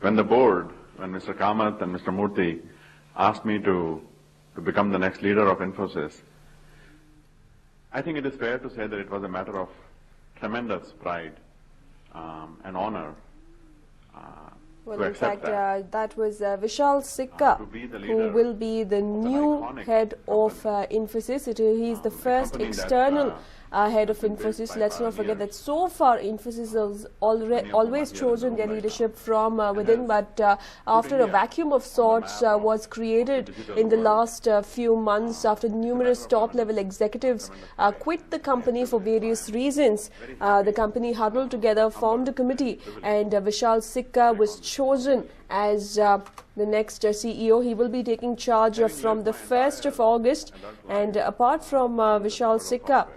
when the board, when Mr. Kamath and Mr. Murthy asked me to become the next leader of Infosys, I think it is fair to say that it was a matter of tremendous pride and honor well, to in accept fact, that was Vishal Sikka, who will be the new head of Infosys. He is the first external head of Infosys. Let's not forget that so far Infosys has always chosen their leadership from within, but after a vacuum of sorts was created in the last few months, after numerous top-level executives quit the company for various reasons, the company huddled together, formed a committee, and Vishal Sikka was chosen as the next CEO. He will be taking charge from the 1st of August, and apart from Vishal Sikka,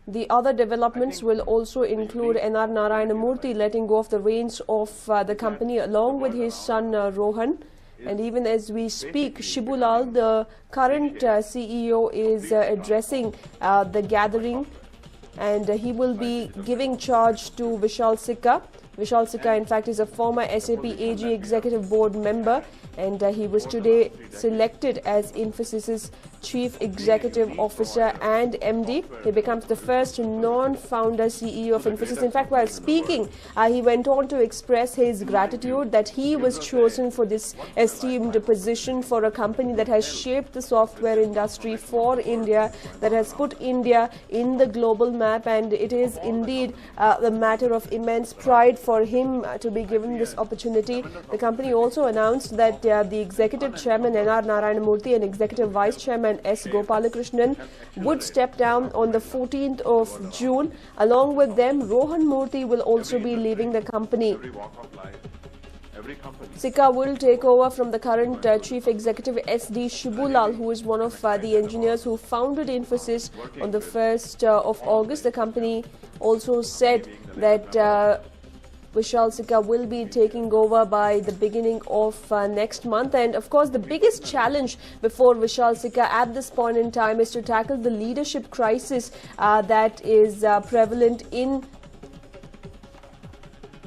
the other developments will also include N.R. Narayana Murthy letting go of the reins of the company along with his son Rohan. And even as we speak, Shibu Lal, the current CEO, is addressing the gathering, and he will be giving charge to Vishal Sikka. Vishal Sikka, in fact, is a former SAP AG Executive Board member, and he was today selected as Infosys' Chief Executive Officer and MD. He becomes the first non-founder CEO of Infosys. In fact, while speaking, he went on to express his gratitude that he was chosen for this esteemed position for a company that has shaped the software industry for India, that has put India in the global map, and it is indeed a matter of immense pride for him to be given this opportunity. The company also announced that the Executive Chairman N.R. Narayana Murthy and Executive Vice Chairman S. Gopalakrishnan would step down on the 14th of June. Along with them, Rohan Murthy will also be leaving the company. Sikka will take over from the current Chief Executive S.D. Shibu Lal, who is one of the engineers who founded Infosys on the 1st of August. The company also said that Vishal Sikka will be taking over by the beginning of next month. And of course, the biggest challenge before Vishal Sikka at this point in time is to tackle the leadership crisis that is prevalent in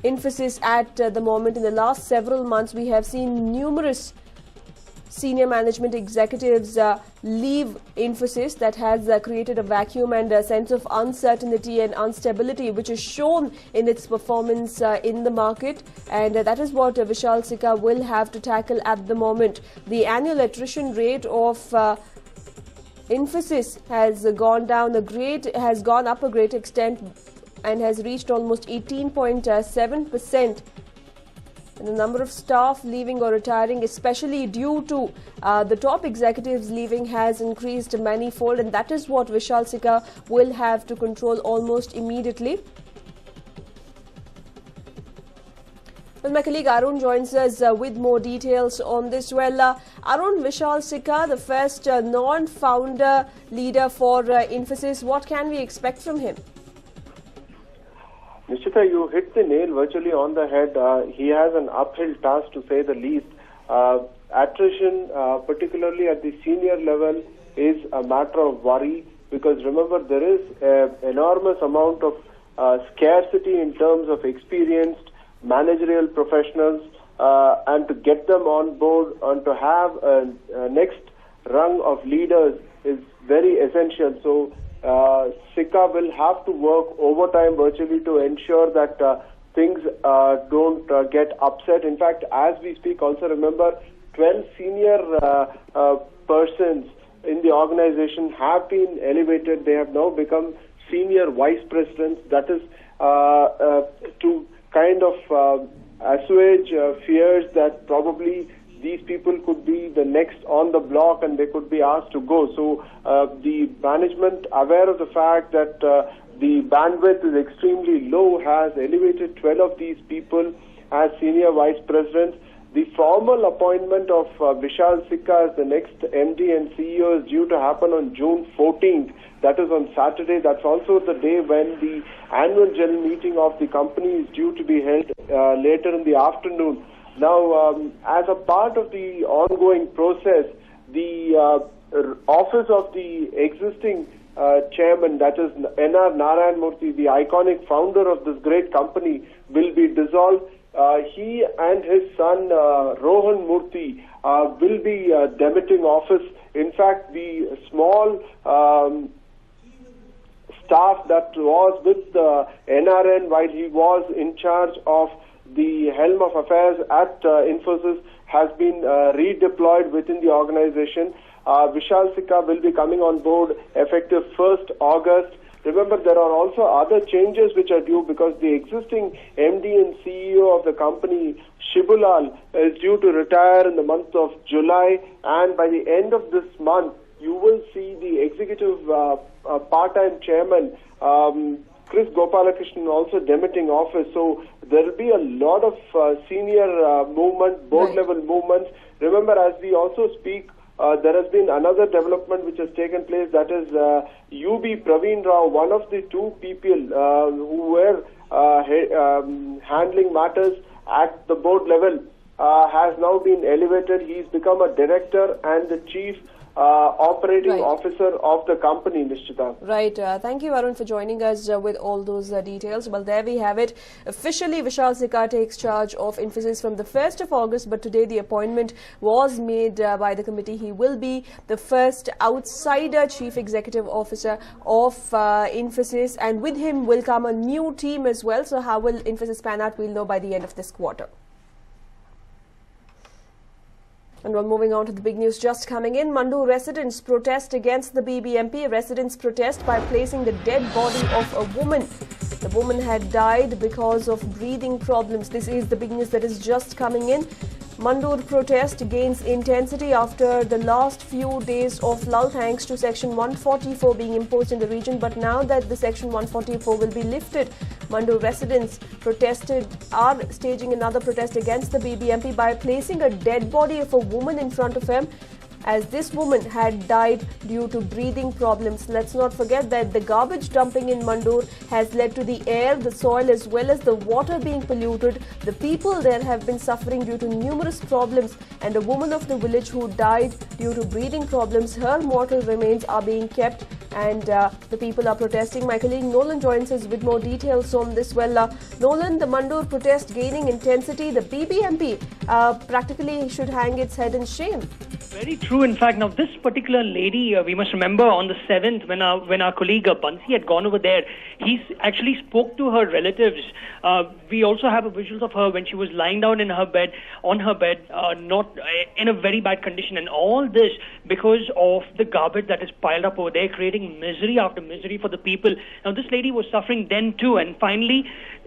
Infosys at the moment. In the last several months, we have seen numerous senior management executives leave Infosys. That has created a vacuum and a sense of uncertainty and instability, which is shown in its performance in the market. And that is what Vishal Sikka will have to tackle at the moment. The annual attrition rate of Infosys has gone up a great extent and has reached almost 18.7%. And the number of staff leaving or retiring, especially due to the top executives leaving, has increased manifold, and that is what Vishal Sikka will have to control almost immediately. Well, my colleague Arun joins us with more details on this. Well, Arun, Vishal Sikka, the first non-founder leader for Infosys, what can we expect from him? Nishita, you hit the nail virtually on the head. He has an uphill task, to say the least. Attrition, particularly at the senior level, is a matter of worry, because remember, there is an enormous amount of scarcity in terms of experienced managerial professionals, and to get them on board and to have a next rung of leaders is very essential. So Sikka will have to work overtime virtually to ensure that things don't get upset. In fact, as we speak, also remember 12 senior persons in the organization have been elevated. They have now become senior vice presidents. That is to kind of assuage fears that probably these people could be the next on the block and they could be asked to go. So the management, aware of the fact that the bandwidth is extremely low, has elevated 12 of these people as senior vice presidents. The formal appointment of Vishal Sikka as the next MD and CEO is due to happen on June 14th. That is on Saturday. That's also the day when the annual general meeting of the company is due to be held later in the afternoon. Now, as a part of the ongoing process, the office of the existing chairman, that is N.R. Narayana Murthy, the iconic founder of this great company, will be dissolved. he and his son Rohan Murthy will be demitting office. In fact, the small staff that was with the NRN while he was in charge of the helm of affairs at Infosys has been redeployed within the organization. Vishal Sikka will be coming on board effective 1st August. Remember, there are also other changes which are due because the existing MD and CEO of the company, Shibulal, is due to retire in the month of July, and by the end of this month, you will see the executive part-time chairman, Chris Gopalakrishnan, also demitting office. So there will be a lot of senior movement, board-level movements. Remember, as we also speak, there has been another development which has taken place, that is UB Praveen Rao, one of the two people who were handling matters at the board level, has now been elevated. He's become a director and the chief operating officer of the company, Nishchita. Right. Thank you, Arun, for joining us with all those details. Well, there we have it. Officially, Vishal Sikka takes charge of Infosys from the 1st of August, but today the appointment was made by the committee. He will be the first outsider chief executive officer of Infosys, and with him will come a new team as well. So how will Infosys pan out? We'll know by the end of this quarter. And we're moving on to the big news just coming in. Mandur residents protest against the BBMP. Residents protest by placing the dead body of a woman. The woman had died because of breathing problems. This is the big news that is just coming in. Mandur protest gains intensity after the last few days of lull thanks to Section 144 being imposed in the region. But now that the Section 144 will be lifted, Mandur residents are staging another protest against the BBMP by placing a dead body of a woman in front of him, as this woman had died due to breathing problems. Let's not forget that the garbage dumping in Mandur has led to the air, the soil as well as the water being polluted. The people there have been suffering due to numerous problems, and a woman of the village who died due to breathing problems, her mortal remains are being kept, and the people are protesting. My colleague Nolan joins us with more details on this. Well, Nolan, the Mandur protest gaining intensity. The BBMP practically should hang its head in shame. Very true. In fact, now this particular lady, we must remember on the 7th when our colleague Bansi had gone over there, he actually spoke to her relatives. We also have a visuals of her when she was lying down on her bed, not in a very bad condition, and all this because of the garbage that is piled up over there, creating misery after misery for the people. Now this lady was suffering then too, and finally,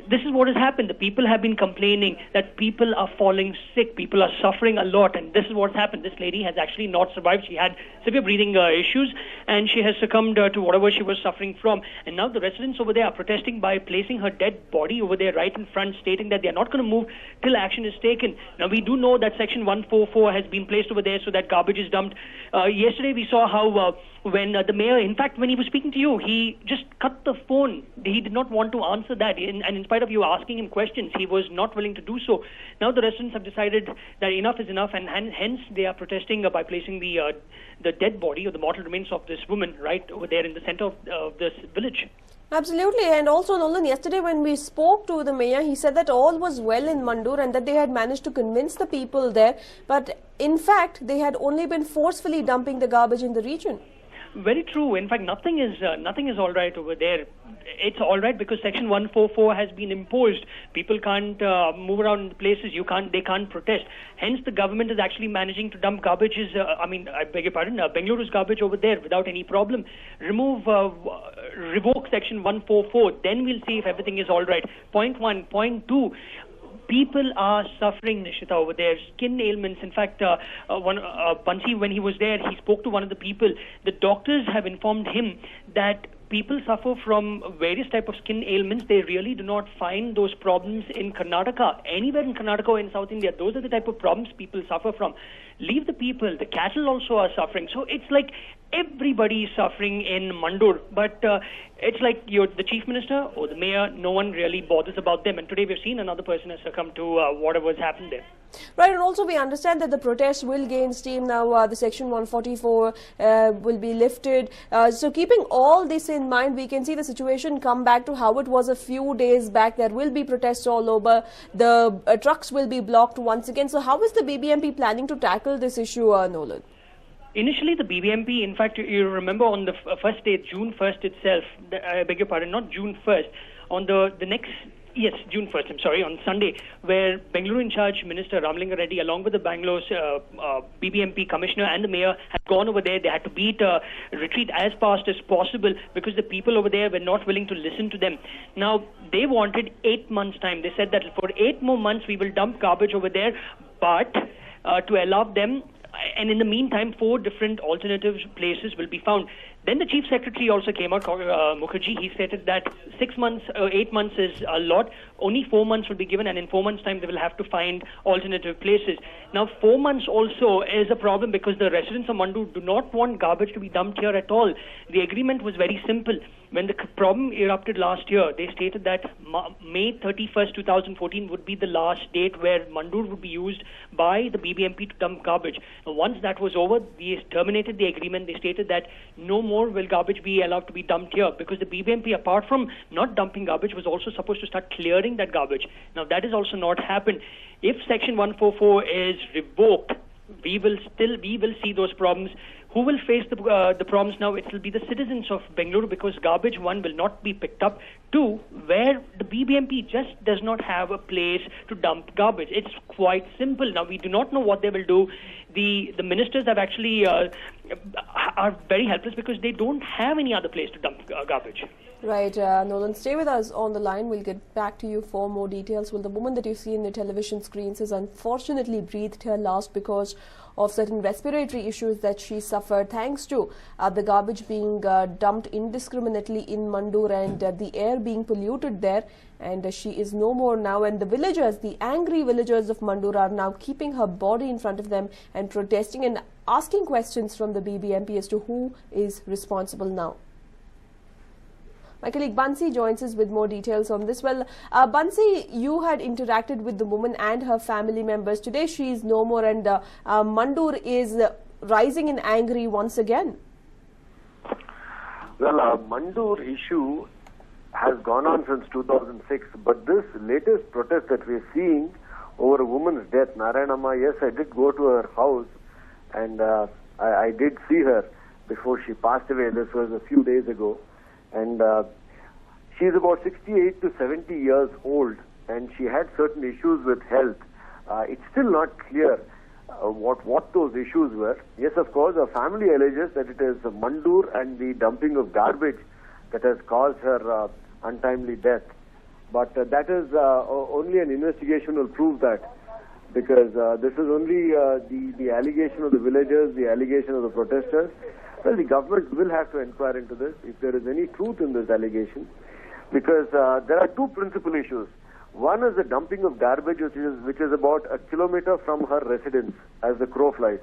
this is what has happened. The people have been complaining that people are falling sick, people are suffering a lot, and this is what's happened. This lady has actually not survived. She had severe breathing issues, and she has succumbed to whatever she was suffering from. And now the residents over there are protesting by placing her dead body over there right in front, stating that they are not going to move till action is taken. Now we do know that Section 144 has been placed over there so that garbage is dumped. Yesterday we saw how when the mayor, in fact, when he was speaking to you, he just cut the phone. He did not want to answer that. And in spite of you asking him questions, he was not willing to do so. Now the residents have decided that enough is enough, and hence they are protesting by placing the dead body or the mortal remains of this woman right over there in the center of this village. Absolutely. And also, Nolan, yesterday when we spoke to the mayor, he said that all was well in Mandur and that they had managed to convince the people there. But in fact, they had only been forcefully dumping the garbage in the region. Very true. In fact, nothing is all right over there. It's all right because Section 144 has been imposed. People can't move around places. They can't protest. Hence, the government is actually managing to dump garbages. I beg your pardon, Bengaluru's garbage over there without any problem. Revoke Section 144. Then we'll see if everything is all right. Point one. Point two. People are suffering, Nishita, over there. Skin ailments. In fact, Bansi, when he was there, he spoke to one of the people. The doctors have informed him that people suffer from various types of skin ailments. They really do not find those problems in Karnataka. Anywhere in Karnataka or in South India, those are the type of problems people suffer from. Leave the people. The cattle also are suffering. So it's like everybody is suffering in Mandur. But it's like the chief minister or the mayor, no one really bothers about them. And today we've seen another person has succumbed to whatever's happened there. Right, and also we understand that the protests will gain steam now. The Section 144 will be lifted. So keeping all this in mind, we can see the situation come back to how it was a few days back. There will be protests all over. The trucks will be blocked once again. So how is the BBMP planning to tackle this issue, Nolan? Initially, the BBMP, in fact, you remember on the first day, June 1st itself, I beg your pardon, not June 1st, on the next... Yes, June 1st, I'm sorry, on Sunday, where Bengaluru in charge Minister Ramalinga Reddy, along with the Bangalore's BBMP commissioner and the mayor, had gone over there. They had to beat retreat as fast as possible because the people over there were not willing to listen to them. Now, they wanted 8 months' time. They said that for 8 more months we will dump garbage over there, but to allow them, and in the meantime, 4 different alternative places will be found. Then the Chief Secretary also came out, Mukherjee. He stated that 6 months, 8 months is a lot. Only 4 months will be given, and in 4 months' time, they will have to find alternative places. Now, 4 months also is a problem because the residents of Mandur do not want garbage to be dumped here at all. The agreement was very simple. When the problem erupted last year, they stated that May 31st, 2014 would be the last date where Mandur would be used by the BBMP to dump garbage. Now, once that was over, they terminated the agreement. They stated that no more will garbage be allowed to be dumped here because the BBMP, apart from not dumping garbage, was also supposed to start clearing that garbage. Now, that has also not happened. If Section 144 is revoked, we will see those problems. Who will face the problems now? It will be the citizens of Bengaluru because garbage, one, will not be picked up. 2, where the BBMP just does not have a place to dump garbage. It's quite simple. Now, we do not know what they will do. The ministers have actually are very helpless because they don't have any other place to dump garbage. Right, Nolan, stay with us on the line. We'll get back to you for more details. Well, the woman that you see in the television screens has unfortunately breathed her last because of certain respiratory issues that she suffered thanks to the garbage being dumped indiscriminately in Mandur and the air being polluted there. And she is no more now. And the villagers, the angry villagers of Mandur, are now keeping her body in front of them and protesting and asking questions from the BBMP as to who is responsible now. My colleague Bansi joins us with more details on this. Well, Bansi, you had interacted with the woman and her family members. Today she is no more and Mandur is rising in angry once again. Well, Mandur issue has gone on since 2006, but this latest protest that we're seeing over a woman's death, Narayanamma, yes, I did go to her house and I did see her before she passed away. This was a few days ago. And she's about 68 to 70 years old, and she had certain issues with health. It's still not clear what those issues were. Yes, of course, her family alleges that it is Mandur and the dumping of garbage that has caused her untimely death. But that is only an investigation will prove that, because this is only the allegation of the villagers, the allegation of the protesters. Well, the government will have to inquire into this if there is any truth in this allegation, because there are 2 principal issues. One is the dumping of garbage, which is about a kilometer from her residence as the crow flies.